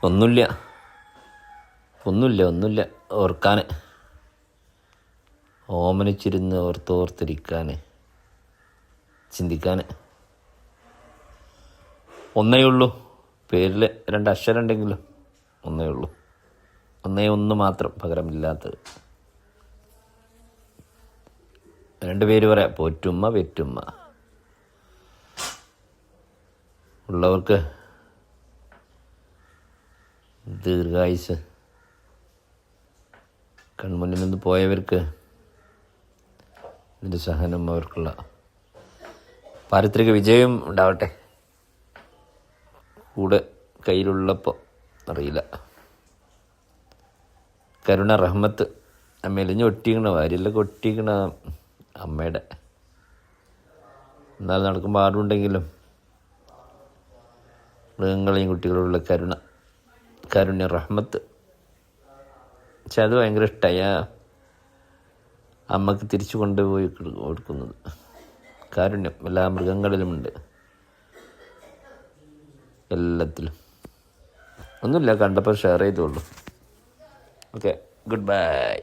ഒന്നുമില്ല ഒന്നുമില്ല ഓർക്കാൻ, ഓമനിച്ചിരുന്ന് ഓർത്തോർത്തിരിക്കാൻ, ചിന്തിക്കാൻ. ഒന്നേ ഉള്ളൂ, പേരിൽ 2 അക്ഷരം ഉണ്ടെങ്കിലും ഒന്നേ ഉള്ളൂ. ഒന്ന് മാത്രം പകരമില്ലാത്തത്. 2 പേര് പറയാം, പോറ്റുമ്മ പെറ്റുമ്മ. ഉള്ളവർക്ക് ദീർഘായുസ്, കൺമുന്നിൽ നിന്ന് പോയവർക്ക് ഇതിൻ്റെ സഹനം, അവർക്കുള്ള പാരിത്രിക വിജയം ഉണ്ടാവട്ടെ. കൂടെ കയ്യിലുള്ളപ്പോൾ അറിയില്ല. കരുണ റഹ്മത്ത് മെലിഞ്ഞ് ഒട്ടിക്കണ വാരിയെല്ലാം ഒട്ടിക്കണ അമ്മയുടെ. എന്നാൽ നടക്കുമ്പോൾ ആടുണ്ടെങ്കിലും മൃഗങ്ങളെയും കുട്ടികളുള്ള കാരുണ്യ റഹ്മത്ത്. പക്ഷെ അത് ഭയങ്കര ഇഷ്ടമായി. അമ്മക്ക് തിരിച്ചു കൊണ്ടുപോയി കൊടുക്കുന്നത്. കാരുണ്യം എല്ലാ മൃഗങ്ങളിലുമുണ്ട്, എല്ലാത്തിലും. ഒന്നുമില്ല, കണ്ടപ്പോൾ ഷെയർ ചെയ്തോളൂ. Okay, good bye.